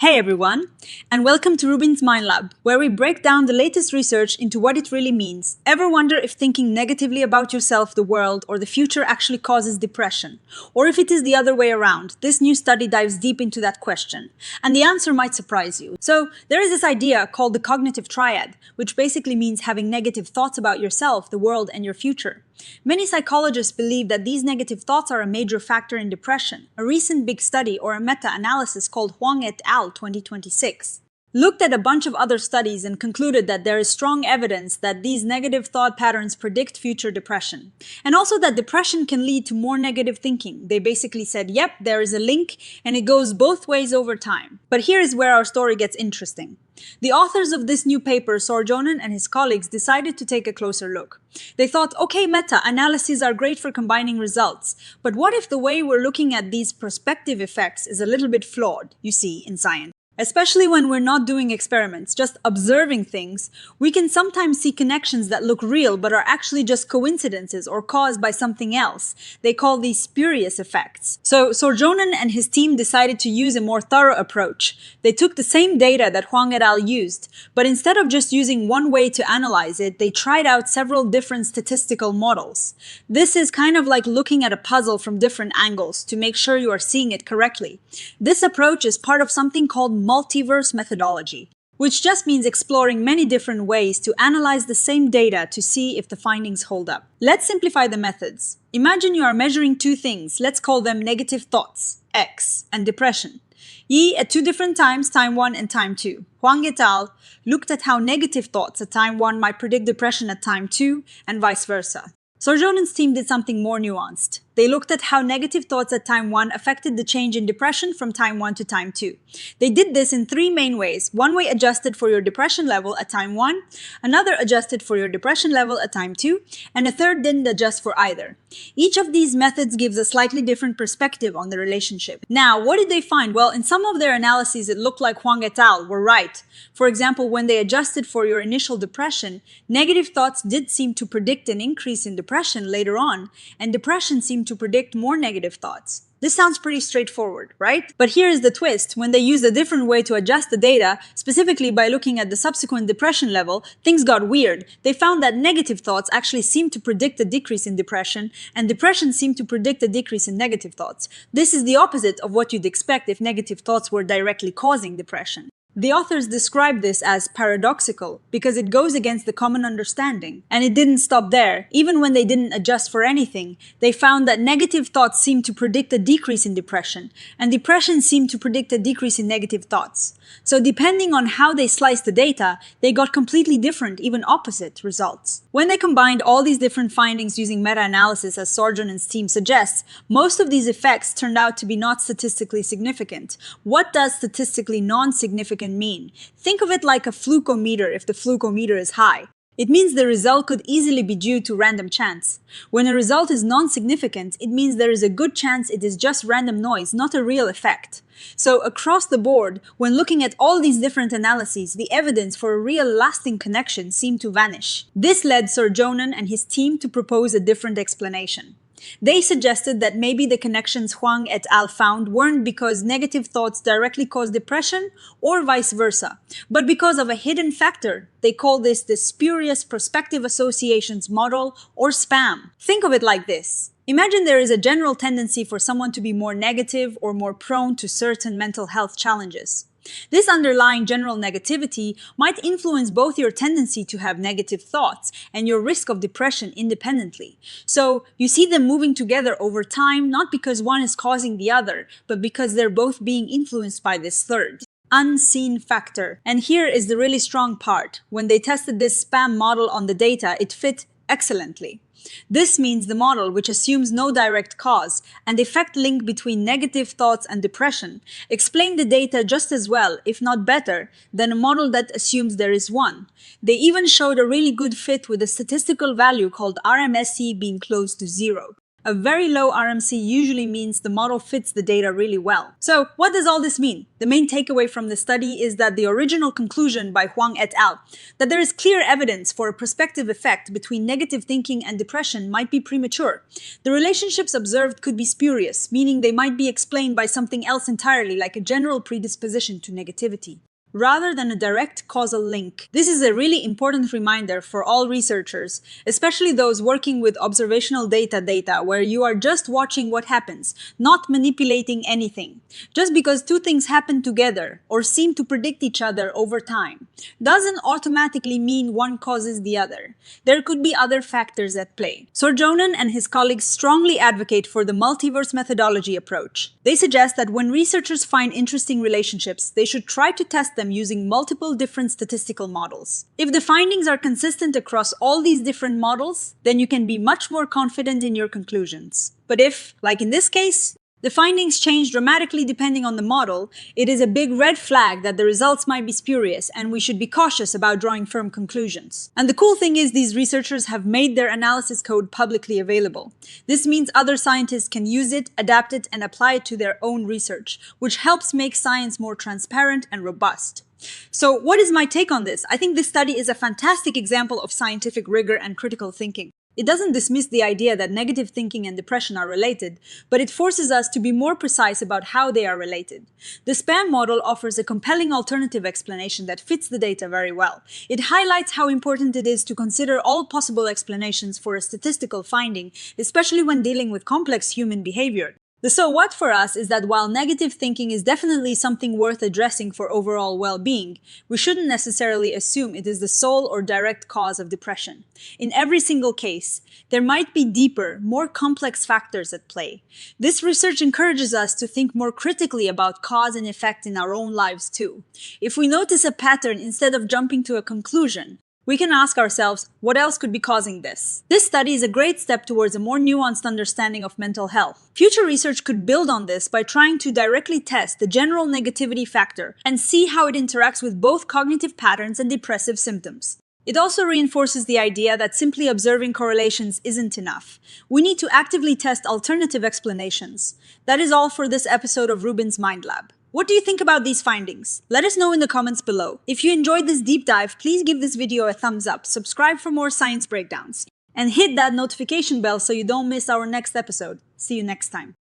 Hey everyone, and welcome to RUBIN'S Mind Lab, where we break down the latest research into what it really means. Ever wonder if thinking negatively about yourself, the world, or the future actually causes depression? Or if it is the other way around? This new study dives deep into that question, and the answer might surprise you. So, there is this idea called the cognitive triad, which basically means having negative thoughts about yourself, the world, and your future. Many psychologists believe that these negative thoughts are a major factor in depression. A recent big study, or a meta-analysis called Huang et al. 2026, looked at a bunch of other studies and concluded that there is strong evidence that these negative thought patterns predict future depression. And also that depression can lead to more negative thinking. They basically said, yep, there is a link, and it goes both ways over time. But here is where our story gets interesting. The authors of this new paper, Sorjonen and his colleagues, decided to take a closer look. They thought, okay, meta-analyses are great for combining results, but what if the way we're looking at these prospective effects is a little bit flawed, you see, in science? Especially when we're not doing experiments, just observing things, we can sometimes see connections that look real but are actually just coincidences or caused by something else. They call these spurious effects. So Sorjonen and his team decided to use a more thorough approach. They took the same data that Huang et al. Used, but instead of just using one way to analyze it, they tried out several different statistical models. This is kind of like looking at a puzzle from different angles to make sure you are seeing it correctly. This approach is part of something called Multiverse methodology, which just means exploring many different ways to analyze the same data to see if the findings hold up. Let's simplify the methods. Imagine you are measuring two things. Let's call them negative thoughts, X, and depression, Y, at two different times, time 1 and time 2. Huang et al. Looked at how negative thoughts at time 1 might predict depression at time 2, and vice versa. Sorjonen's team did something more nuanced. They looked at how negative thoughts at time 1 affected the change in depression from time 1 to time 2. They did this in three main ways. One way adjusted for your depression level at time 1, another adjusted for your depression level at time 2, and a third didn't adjust for either. Each of these methods gives a slightly different perspective on the relationship. Now, what did they find? Well, in some of their analyses, it looked like Huang et al. Were right. For example, when they adjusted for your initial depression, negative thoughts did seem to predict an increase in depression later on, and depression seemed to predict more negative thoughts. This sounds pretty straightforward, right? But here is the twist. When they used a different way to adjust the data, specifically by looking at the subsequent depression level, things got weird. They found that negative thoughts actually seemed to predict a decrease in depression, and depression seemed to predict a decrease in negative thoughts. This is the opposite of what you'd expect if negative thoughts were directly causing depression. The authors describe this as paradoxical because it goes against the common understanding. And it didn't stop there. Even when they didn't adjust for anything, they found that negative thoughts seemed to predict a decrease in depression, and depression seemed to predict a decrease in negative thoughts. So depending on how they sliced the data, they got completely different, even opposite results. When they combined all these different findings using meta-analysis, as Sorjonen's team suggests, most of these effects turned out to be not statistically significant. What does statistically non-significant mean? Think of it like a flukometer if the flukometer is high. It means the result could easily be due to random chance. When a result is non-significant, it means there is a good chance it is just random noise, not a real effect. So across the board, when looking at all these different analyses, the evidence for a real lasting connection seemed to vanish. This led Sorjonen and his team to propose a different explanation. They suggested that maybe the connections Huang et al. Found weren't because negative thoughts directly cause depression or vice versa, but because of a hidden factor. They call this the Spurious Prospective Associations Model, or SPAM. Think of it like this. Imagine there is a general tendency for someone to be more negative or more prone to certain mental health challenges. This underlying general negativity might influence both your tendency to have negative thoughts and your risk of depression independently. So you see them moving together over time, not because one is causing the other, but because they're both being influenced by this third, unseen factor. And here is the really strong part. When they tested this SPAM model on the data, it fit excellently. This means the model, which assumes no direct cause and effect link between negative thoughts and depression, explained the data just as well, if not better, than a model that assumes there is one. They even showed a really good fit with a statistical value called RMSE being close to 0. A very low RMC usually means the model fits the data really well. So, what does all this mean? The main takeaway from the study is that the original conclusion by Huang et al., that there is clear evidence for a prospective effect between negative thinking and depression, might be premature. The relationships observed could be spurious, meaning they might be explained by something else entirely, like a general predisposition to negativity, rather than a direct causal link. This is a really important reminder for all researchers, especially those working with observational data where you are just watching what happens, not manipulating anything. Just because two things happen together or seem to predict each other over time doesn't automatically mean one causes the other. There could be other factors at play. Sorjonen and his colleagues strongly advocate for the multiverse methodology approach. They suggest that when researchers find interesting relationships, they should try to test them using multiple different statistical models. If the findings are consistent across all these different models, then you can be much more confident in your conclusions. But if, like in this case, the findings change dramatically depending on the model, it is a big red flag that the results might be spurious and we should be cautious about drawing firm conclusions. And the cool thing is these researchers have made their analysis code publicly available. This means other scientists can use it, adapt it, and apply it to their own research, which helps make science more transparent and robust. So what is my take on this? I think this study is a fantastic example of scientific rigor and critical thinking. It doesn't dismiss the idea that negative thinking and depression are related, but it forces us to be more precise about how they are related. The SPAM model offers a compelling alternative explanation that fits the data very well. It highlights how important it is to consider all possible explanations for a statistical finding, especially when dealing with complex human behavior. The so what for us is that while negative thinking is definitely something worth addressing for overall well-being, we shouldn't necessarily assume it is the sole or direct cause of depression. In every single case, there might be deeper, more complex factors at play. This research encourages us to think more critically about cause and effect in our own lives too. If we notice a pattern instead of jumping to a conclusion, we can ask ourselves, what else could be causing this? This study is a great step towards a more nuanced understanding of mental health. Future research could build on this by trying to directly test the general negativity factor and see how it interacts with both cognitive patterns and depressive symptoms. It also reinforces the idea that simply observing correlations isn't enough. We need to actively test alternative explanations. That is all for this episode of RUBIN'S Mind Lab. What do you think about these findings? Let us know in the comments below. If you enjoyed this deep dive, please give this video a thumbs up, subscribe for more science breakdowns, and hit that notification bell so you don't miss our next episode. See you next time.